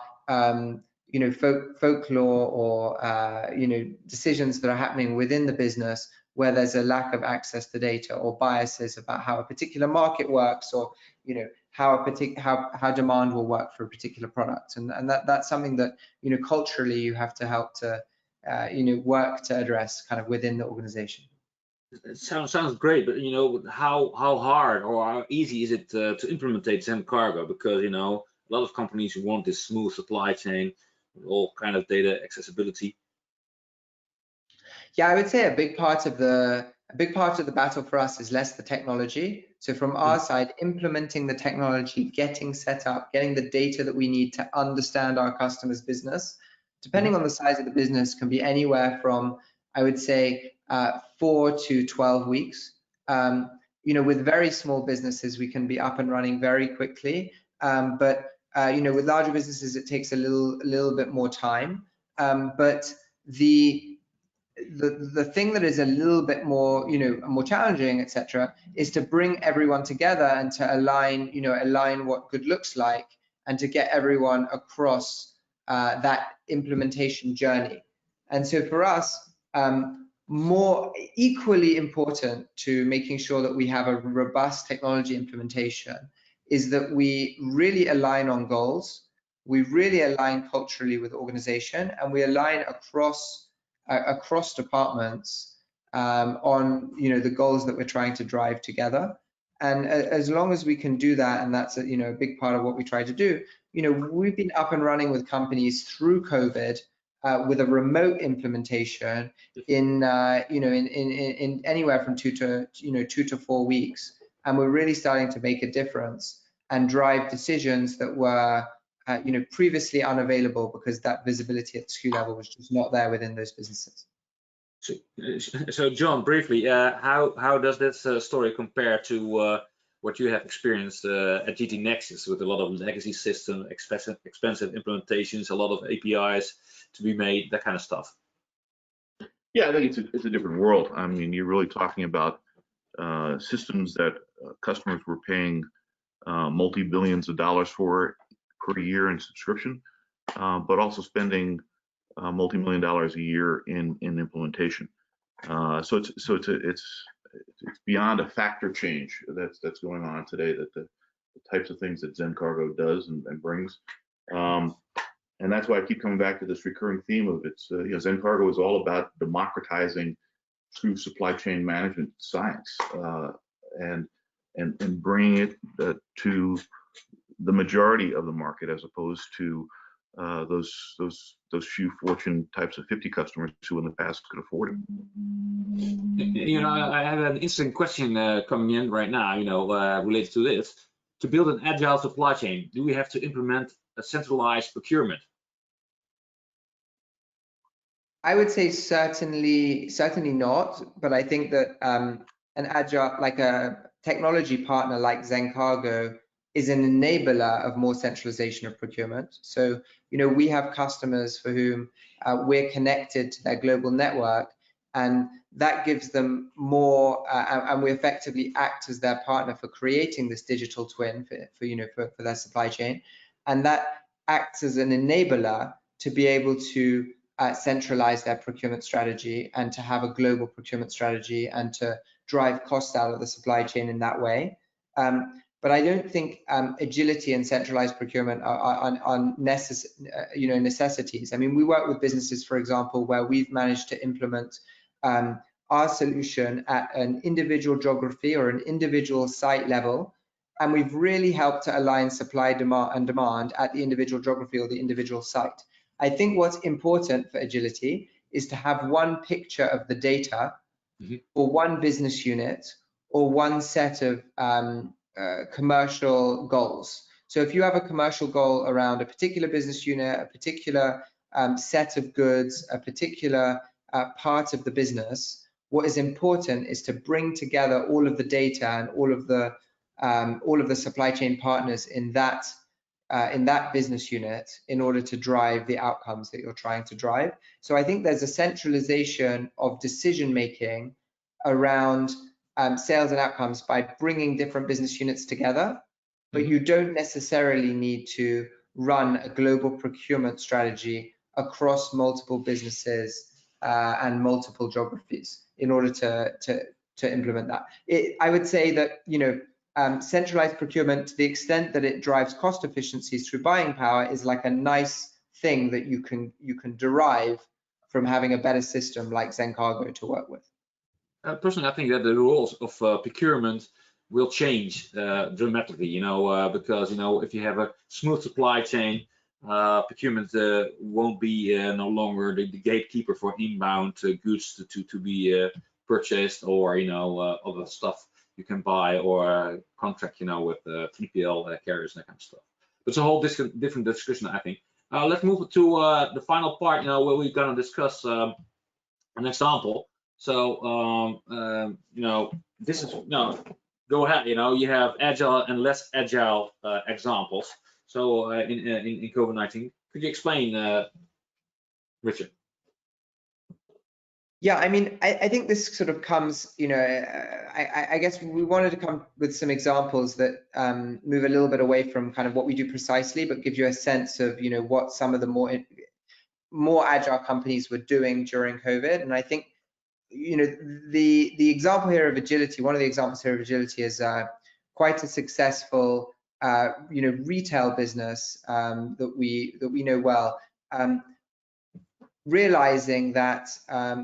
folklore or decisions that are happening within the business where there's a lack of access to data, or biases about how a particular market works, or how demand will work for a particular product. And that's something that culturally you have to help to work to address kind of within the organization. It sounds great, but how hard or how easy is it to implement Zencargo? Because a lot of companies want this smooth supply chain with all kind of data accessibility. Yeah, I would say a big part of the battle for us is less the technology. So from our side, implementing the technology, getting set up, getting the data that we need to understand our customers' business, depending on the size of the business, can be anywhere from, I would say, 4 to 12 weeks. With very small businesses, we can be up and running very quickly. But with larger businesses, it takes a little bit more time. But the thing that is a little bit more, more challenging, etc., is to bring everyone together and to align what good looks like, and to get everyone across that implementation journey. And so for us, more equally important to making sure that we have a robust technology implementation is that we really align on goals, we really align culturally with the organization, and we align across departments on the goals that we're trying to drive together. And as long as we can do that, and that's a big part of what we try to do, we've been up and running with companies through COVID with a remote implementation in anywhere from 2 to 4 weeks, and we're really starting to make a difference and drive decisions that were previously unavailable because that visibility at SKU level was just not there within those businesses. So John, briefly, how does this story compare to what you have experienced at GT Nexus, with a lot of legacy systems, expensive implementations, a lot of APIs to be made, that kind of stuff? Yeah, I think it's a different world. I mean, you're really talking about systems that customers were paying multi-billions of dollars for per year in subscription, but also spending multi-million dollars a year in implementation. So it's beyond a factor change that's going on today. That the types of things that Zencargo does and brings, and that's why I keep coming back to this recurring theme of it's Zencargo is all about democratizing true supply chain management science and bringing it to the majority of the market, as opposed to those few Fortune types of 50 customers who in the past could afford it. You know, I have an interesting question coming in right now, you know, related to this. To build an agile supply chain, do we have to implement a centralized procurement? I would say certainly not, but I think that an agile, like a technology partner like Zencargo, is an enabler of more centralization of procurement. So, you know, we have customers for whom we're connected to their global network, and that gives them more, and we effectively act as their partner for creating this digital twin for their supply chain, and that acts as an enabler to be able to centralize their procurement strategy and to have a global procurement strategy and to drive costs out of the supply chain in that way. But I don't think agility and centralized procurement are necessities. I mean, we work with businesses, for example, where we've managed to implement our solution at an individual geography or an individual site level, and we've really helped to align supply and demand at the individual geography or the individual site. I think what's important for agility is to have one picture of the data or one business unit or one set of commercial goals. So if you have a commercial goal around a particular business unit, a particular set of goods, a particular part of the business, what is important is to bring together all of the data and all of the supply chain partners in that business unit in order to drive the outcomes that you're trying to drive. So I think there's a centralization of decision making around sales and outcomes by bringing different business units together, but you don't necessarily need to run a global procurement strategy across multiple businesses and multiple geographies in order to implement that. I would say that, you know, centralized procurement, to the extent that it drives cost efficiencies through buying power, is like a nice thing that you can derive from having a better system like Zencargo to work with. Personally, I think that the rules of procurement will change dramatically, you know, because, you know, if you have a smooth supply chain, procurement won't be no longer the gatekeeper for inbound goods to be purchased, or, you know, other stuff you can buy or contract, you know, with 3PL carriers and that kind of stuff. But it's a whole different discussion, I think. Let's move to the final part, you know, where we're going to discuss an example. So, you know, this is, no, go ahead, you know, you have agile and less agile examples. So in COVID-19, could you explain, Richard? Yeah, I mean, I think this sort of comes, you know, I guess we wanted to come with some examples that move a little bit away from kind of what we do precisely, but give you a sense of, you know, what some of the more agile companies were doing during COVID. And I think, you know, the example here of agility, one of the examples here of agility is quite a successful, you know, retail business that we know well. Realizing that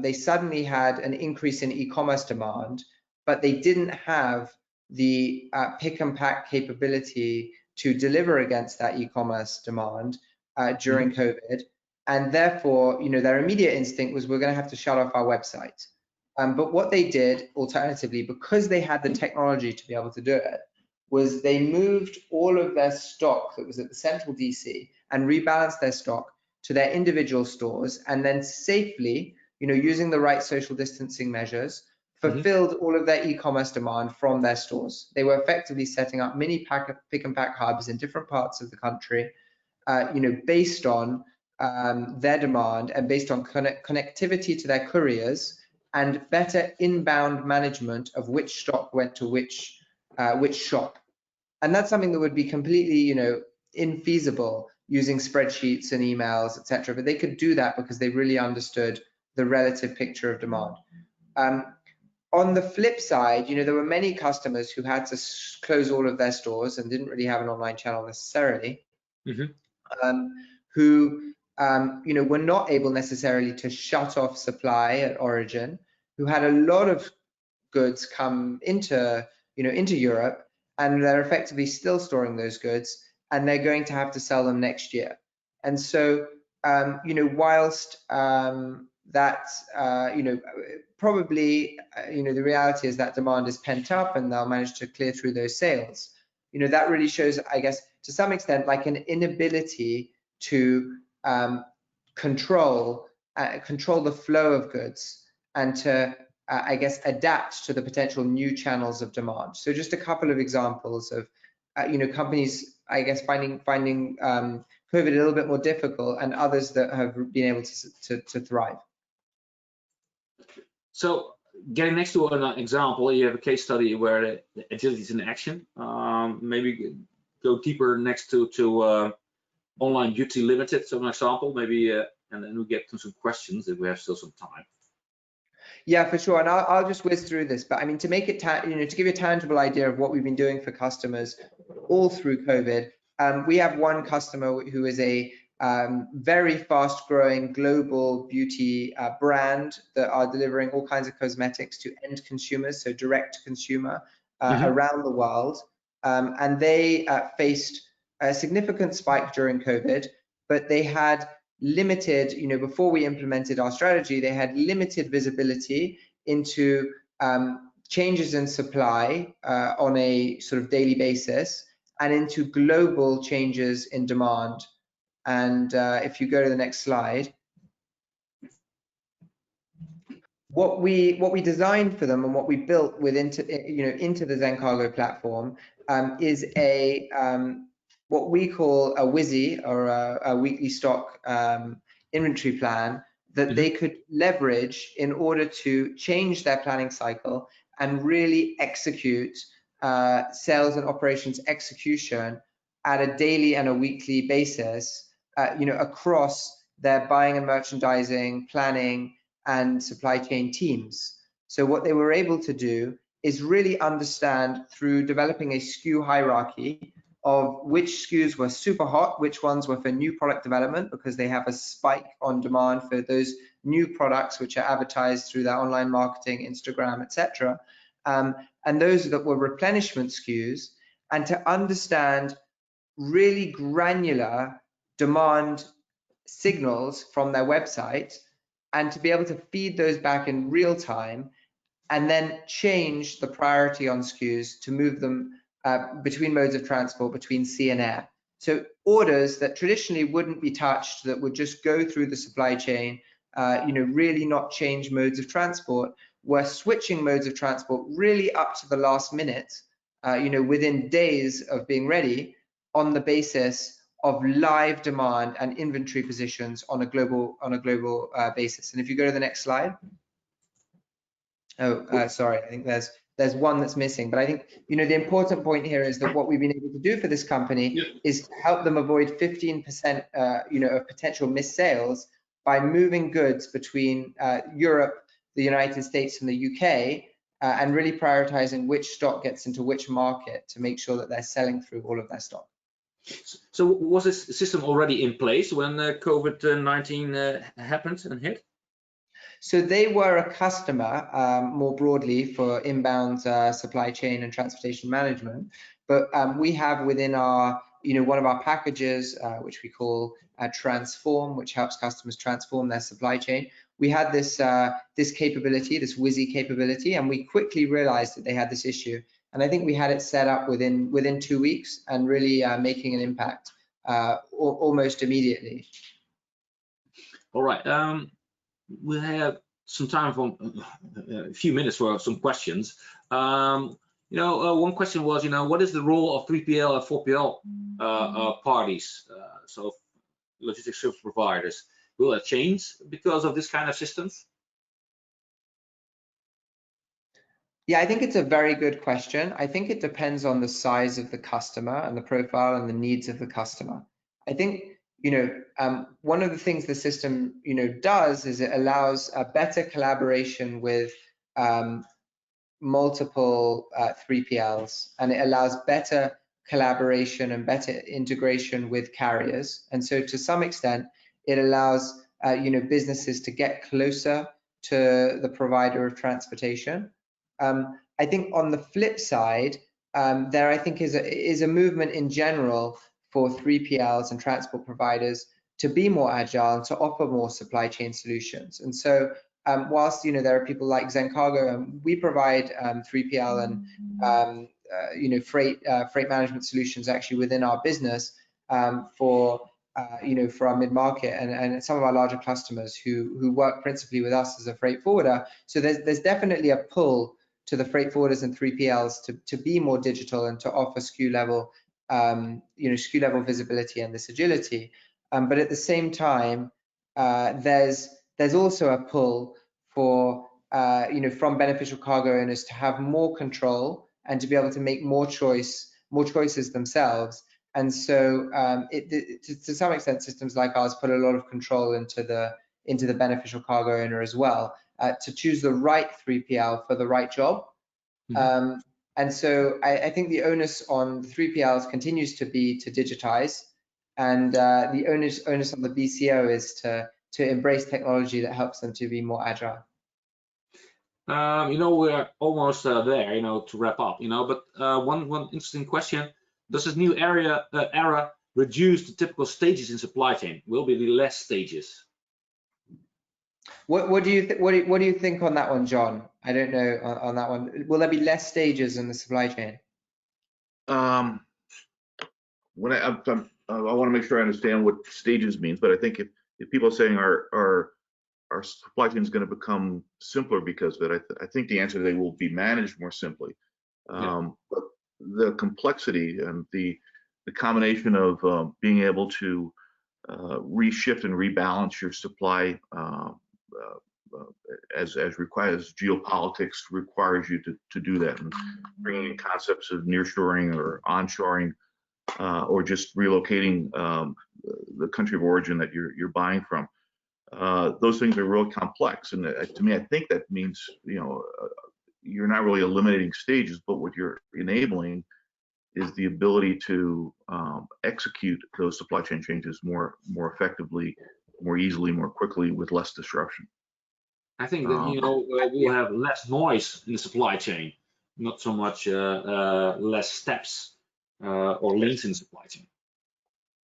they suddenly had an increase in e-commerce demand, but they didn't have the pick and pack capability to deliver against that e-commerce demand during COVID. And therefore, you know, their immediate instinct was, we're going to have to shut off our website. But what they did alternatively, because they had the technology to be able to do it, was they moved all of their stock that was at the central DC and rebalanced their stock to their individual stores, and then safely, you know, using the right social distancing measures, fulfilled all of their e-commerce demand from their stores. They were effectively setting up mini pick and pack hubs in different parts of the country, you know, based on their demand and based on connectivity to their couriers and better inbound management of which stock went to which shop. And that's something that would be completely, you know, infeasible using spreadsheets and emails, etc. But they could do that because they really understood the relative picture of demand. On the flip side, you know, there were many customers who had to close all of their stores and didn't really have an online channel necessarily, who, you know, were not able necessarily to shut off supply at origin, who had a lot of goods come into, you know, into Europe, and they're effectively still storing those goods, and they're going to have to sell them next year. And so, whilst probably, the reality is that demand is pent up and they'll manage to clear through those sales. That really shows, I guess, to some extent, like an inability to control the flow of goods and to, I guess, adapt to the potential new channels of demand. So just a couple of examples of, companies, I guess, finding COVID a little bit more difficult, and others that have been able to thrive. So getting next to an example, you have a case study where the agility is in action. Maybe go deeper next to online beauty limited, so an example, maybe, and then we get to some questions if we have still some time. Yeah, for sure. And I'll just whiz through this, but I mean, to make it, to give you a tangible idea of what we've been doing for customers all through COVID, we have one customer who is a very fast growing global beauty brand that are delivering all kinds of cosmetics to end consumers, so direct to consumer around the world. And they faced a significant spike during COVID, but they had limited, before we implemented our strategy, they had limited visibility into changes in supply on a sort of daily basis and into global changes in demand. And if you go to the next slide, what we designed for them and what we built into the Zencargo platform is a what we call a WYSI, or a weekly stock inventory plan that they could leverage in order to change their planning cycle and really execute sales and operations execution at a daily and a weekly basis, across their buying and merchandising, planning, and supply chain teams. So what they were able to do is really understand, through developing a SKU hierarchy, of which SKUs were super hot, which ones were for new product development, because they have a spike on demand for those new products which are advertised through their online marketing, Instagram, etc. And those that were replenishment SKUs, and to understand really granular demand signals from their website, and to be able to feed those back in real time, and then change the priority on SKUs to move them between modes of transport, between sea and air. So orders that traditionally wouldn't be touched, that would just go through the supply chain, really not change modes of transport, were switching modes of transport really up to the last minute, within days of being ready, on the basis of live demand and inventory positions on a global basis. And if you go to the next slide. Sorry, I think there's one that's missing, but I think, the important point here is that what we've been able to do for this company is to help them avoid 15%, of potential missed sales by moving goods between Europe, the United States, and the UK, and really prioritizing which stock gets into which market to make sure that they're selling through all of their stock. So was this system already in place when COVID-19 happened and hit? So they were a customer more broadly for inbound supply chain and transportation management, but we have within our, one of our packages, which we call Transform, which helps customers transform their supply chain. We had this this capability, this WYSI capability, and we quickly realized that they had this issue. And I think we had it set up within 2 weeks and really making an impact almost immediately. All right. We have some time for a few minutes for some questions. One question was, what is the role of 3PL and 4PL parties, so logistics service providers? Will that change because of this kind of systems? Yeah, I think it's a very good question. I think it depends on the size of the customer and the profile and the needs of the customer. I think, one of the things the system, does is it allows a better collaboration with multiple 3PLs, and it allows better collaboration and better integration with carriers. And so to some extent, it allows, businesses to get closer to the provider of transportation. I think on the flip side, there I think is a movement in general for 3PLs and transport providers be more agile and to offer more supply chain solutions. And so whilst there are people like Zencargo, we provide 3PL and freight management solutions actually within our business for our mid-market and some of our larger customers who work principally with us as a freight forwarder. So there's definitely a pull to the freight forwarders and 3PLs to be more digital and to offer SKU level SKU level visibility and this agility. But at the same time, there's also a pull for from beneficial cargo owners to have more control and to be able to make more choices themselves. And so to some extent, systems like ours put a lot of control into the beneficial cargo owner as well, to choose the right 3PL for the right job. Mm-hmm. And so I think the onus on the 3PLs continues to be to digitize, and the onus on the BCO is to embrace technology that helps them to be more agile. We're almost there, to wrap up, but one interesting question: does this new era reduce the typical stages in supply chain? Will there be less stages? What do you think on that one, John? I don't know on that one. Will there be less stages in the supply chain? When I want to make sure I understand what stages means, but I think if people are saying our supply chain is going to become simpler because of it, I think the answer is they will be managed more simply. But the complexity and the combination of being able to reshift and rebalance your supply as required, as geopolitics requires you to do that, and bringing in concepts of nearshoring or onshoring, or just relocating the country of origin that you're buying from. Those things are really complex, and to me, I think that means you're not really eliminating stages, but what you're enabling is the ability to execute those supply chain changes more effectively, more easily, more quickly, with less disruption. I think that we'll have less noise in the supply chain, not so much less steps or links in the supply chain.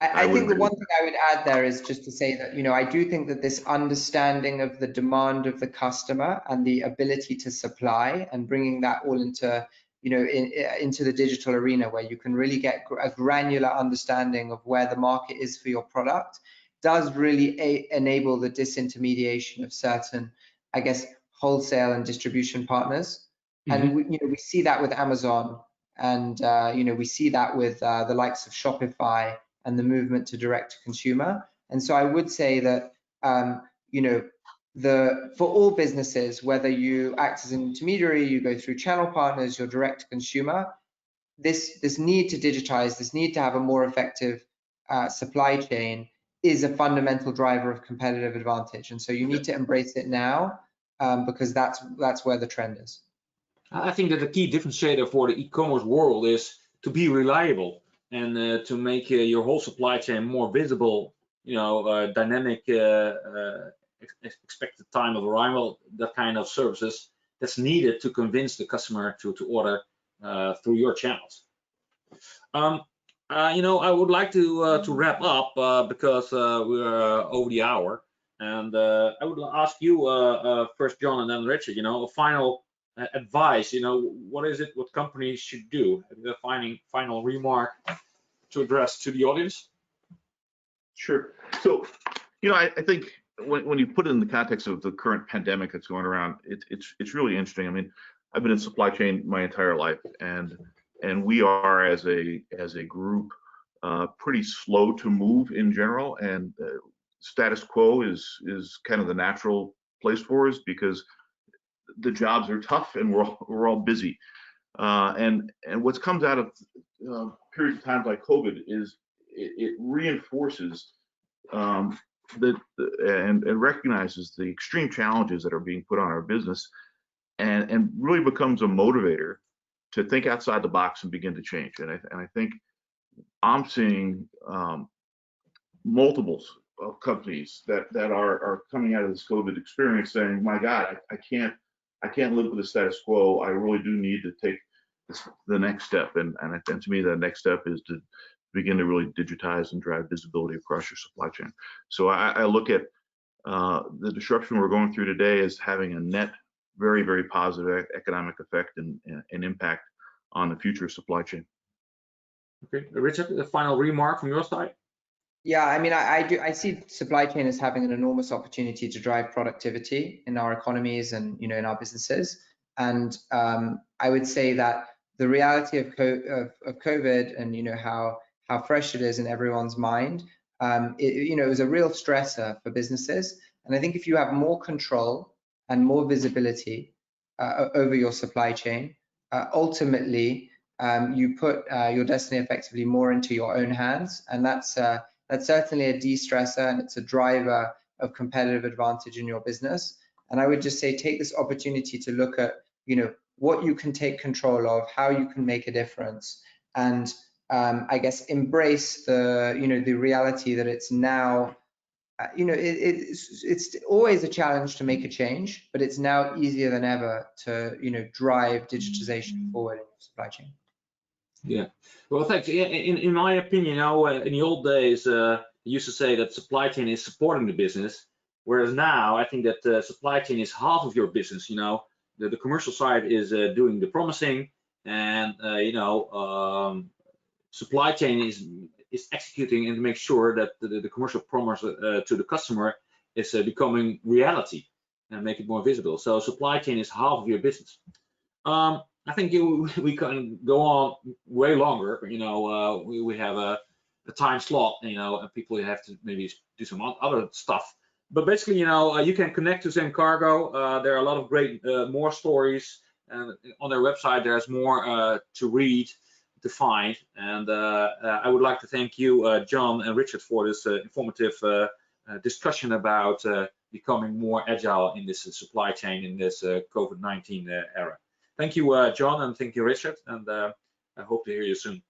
I think the one thing I would add there is just to say that I do think that this understanding of the demand of the customer and the ability to supply and bringing that all into into the digital arena, where you can really get a granular understanding of where the market is for your product, does really enable the disintermediation of certain, I guess, wholesale and distribution partners. Mm-hmm. And we see that with Amazon, and we see that with the likes of Shopify and the movement to direct to consumer. And so I would say that for all businesses, whether you act as an intermediary, you go through channel partners, you're direct to consumer, this need to digitize, this need to have a more effective supply chain is a fundamental driver of competitive advantage. And so you need to embrace it now, because that's where the trend is. I think that the key differentiator for the e-commerce world is to be reliable and to make your whole supply chain more visible, dynamic, expected time of arrival, that kind of services that's needed to convince the customer to order through your channels. I would like to wrap up because we're over the hour, and I would ask you first, John, and then Richard. A final advice. What is it? What companies should do? The final remark to address to the audience. Sure. So, I think when you put it in the context of the current pandemic that's going around, it's really interesting. I mean, I've been in supply chain my entire life, and we are as a group pretty slow to move in general, and status quo is kind of the natural place for us because the jobs are tough and we're all busy. And what comes out of periods of times like COVID is it reinforces and recognizes the extreme challenges that are being put on our business, and really becomes a motivator to think outside the box and begin to change. And I think I'm seeing multiples of companies that are coming out of this COVID experience saying, my God, I can't live with the status quo. I really do need to take the next step. And to me, the next step is to begin to really digitize and drive visibility across your supply chain. So I look at the disruption we're going through today as having a net, very, very positive economic effect and impact on the future supply chain. Okay, Richard, a final remark from your side? Yeah, I mean, I see supply chain as having an enormous opportunity to drive productivity in our economies and, in our businesses. And I would say that the reality of COVID and, how fresh it is in everyone's mind, it was a real stressor for businesses. And I think if you have more control and more visibility over your supply chain, ultimately, you put your destiny effectively more into your own hands. And that's certainly a de-stressor, and it's a driver of competitive advantage in your business. And I would just say, take this opportunity to look at, what you can take control of, how you can make a difference, and I guess embrace the, the reality that it's now, it's always a challenge to make a change, but it's now easier than ever to, drive digitization forward in your supply chain. Yeah, well, thanks. In my opinion, in the old days, you used to say that supply chain is supporting the business, whereas now I think that supply chain is half of your business. The commercial side is doing the promising, and supply chain is executing and to make sure that the commercial promise to the customer is becoming reality and make it more visible. So supply chain is half of your business. I think we can go on way longer. We have a time slot, and people have to maybe do some other stuff. But basically, you can connect to Zencargo. There are a lot of great more stories on their website. There's more to read, to find, and I would like to thank you, John and Richard, for this informative discussion about becoming more agile in this supply chain in this COVID-19 era. Thank you, John, and thank you, Richard, and I hope to hear you soon.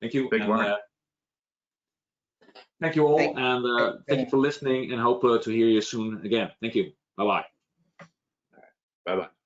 Thank you. Thank you, thank you all, and thank you for listening, and hope to hear you soon again. Thank you. Bye-bye. Bye-bye.